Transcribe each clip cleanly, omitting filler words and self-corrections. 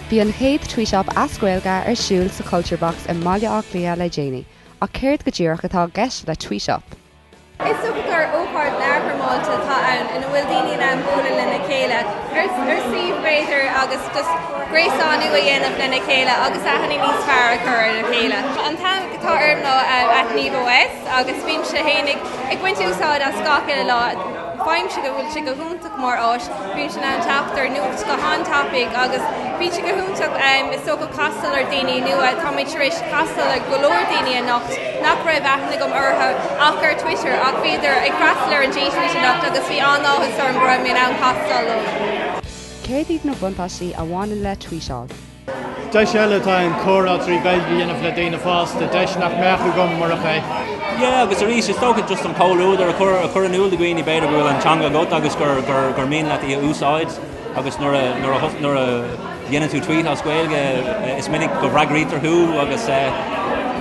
Bhí an chéad Tweeshop ascuilga ar siúl sa Culture Box in Maile Aclia le déanaí, ach céird go ddíoch atá gceist le Tweeshop. Is suchtar ópáir leabharmáilte tá ann ina bhfuil daoine an búla lena chéile ar Steve Bader agus just gréasáinú a dhéanamh lena chéile agus aithní níos fearr a chur na chéile. An tá ormná Níomh West agus bhím se hénig ag buint úsáid an scacaile lá fáim se go bhfuil si go húntaach mar áis bhím sin an teachtar nuacht go hántápaigh agus bhí si go húntaach is so go castal ar daoine nua táid éis castal ar golóir daoine a nacht nach raibh aithna gom ortha ach ar Twitter ach bhíidir ag freastal ar an déismí sin nacht agus bhí anáthas ar an braimíon an castal lo. Céir iad na buntasaí a bháin le Tweeshop. Deis eile tá an córa trí gailge dhéanamh le déana fásta, deis nach meachú gom mar a ché. agus a rís is tógad just an cóúd ar a chur an úl de gcuoine beidir bhfuil an teanga got agus gur mín le í úsáid agus nuair a dhéanaan tú tweet á scoilge is minic go bhreaghrítar thu agus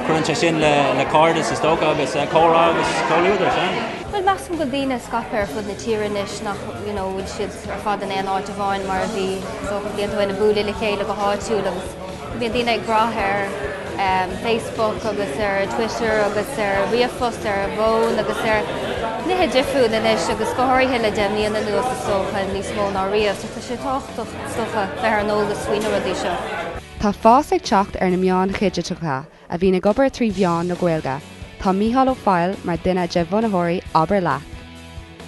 chuann sin le cardas is tóga agus córa agus cóúidir sin. Well, massam go dtíine scapar fud na tíranis nach bhfuil siad ar fad an éáid a bháin mar bhí so go dtíana búla le chéile go háitiú agus bhí daine ag brathir Facebook agus ar Twitter agus ar riamhfos ar bhón agus ar nithe difriú inis agus gothirthe le déimlíon na nuas a socha níos mó ná riamh so tá sé táchtach stocha bheith an ógus faoine ruí seo. Tá fás ag teacht ar na meán chuideachcha a bhí na gobar trí bheán na Gaeilge. Tá Mícheál Ó Foill mar duine de bhunaitheoirí aber leat.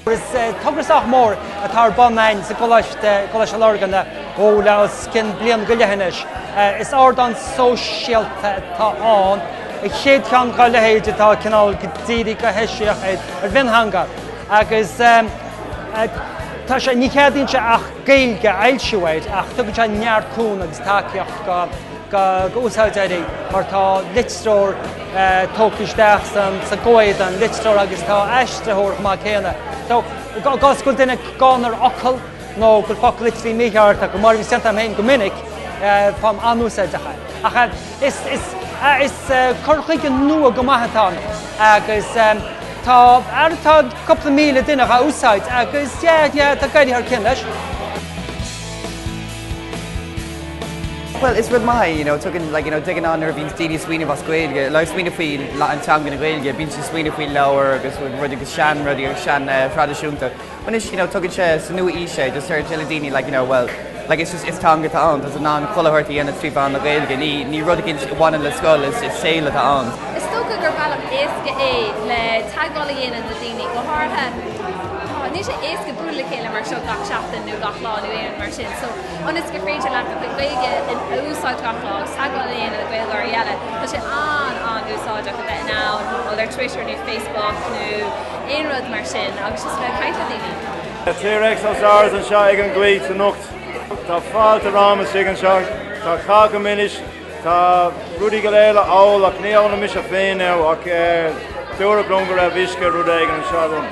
Is tugrasach mór atá bannain sa coláis a láganna ó le cin blian goilehanis. Is ard an sóisialta tá an ag chéad chean gáil lehéide tá cinál go dtíí go heisiach ar bhinhanga. Agus tá sé ní cheadín se ach gailge eilsiúid ach tugann se neartún agus takeíocht go úsáidéirí mar tá litstróir tócisteach sa ggóid an litstróir agus tá eisteúir má chéana. Tá gás go duine gánar ocail nó go fá litrí míart a go mar bhí senta héin go minic fam anúsáidecha. Is chuchaige nua go maithetá agus tá coppla míle duine a úsáid agus tá gaiidir ar cin leis. Well, it's with my, tugging, digging on being steady sweeney was Gaeilge, like sweeney feel, and tongue in Gaeilge, being sweeney feel lower, because with Ruddy Shan, Frada Shunta. When it's, tugging chess, new Isha, just her Geladini, it's tongue at the on, there's a non-quality and it's three on the Gaeilge, ni Ruddy one in the skull, it's sail at the on. Is tóga gur bhealach éasca le taghála dhéanaan na daoine go háirtha ní sé éasca búla chéile mar seo gach seachtain nó gach lá nó éan mar sin, so ionas go fréidir le go Gaeilge in úsáid gach lá agus taghála dhéanaan na Gaeilge ar dhéile, tá sé an úsáid a go bheith ná ó ar Twitter nó Facebook nó éon rud mar sin agus is le caiithla daoine. Tírex os áras an seo ag an gcuid sa nucht. Tá fáilte rámas ag an seo, tá cá go minis, tá rudí go léile áil ach níomhna mis a féin ach dúra glungar a bhisce rud ag an seo.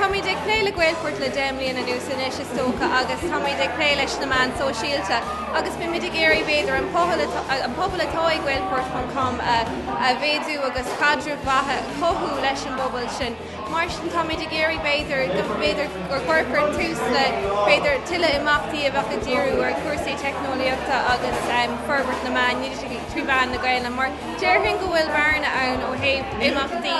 Táid ag léile Gaelport le déimlíon an ús inis is tócha agus táid ag lé leis na man sóisialta agus bí mid géirí béidir an poblatáid Gaelport.com a bhéadú agus cadrú bathe chothú leis an bobbal sin. Mar sin táid ag géirí béidir gur chuirpur tús le béidir tuile imachtaí a bhecha díú ar cuasaí technoliaachta agus forbert na man ní tríbán na Gaeilge mar dearhann go bhfuil barna ann ó héh imachtaí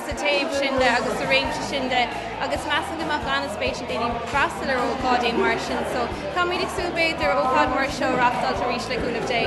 sa taobh sinde agus sa réimse sinde agus meassan goach an spéisi daoine freastal ar ócádaí mar sin, so táid ag súbéidir ócád mar seo raftáil a rís le cúnamh dé.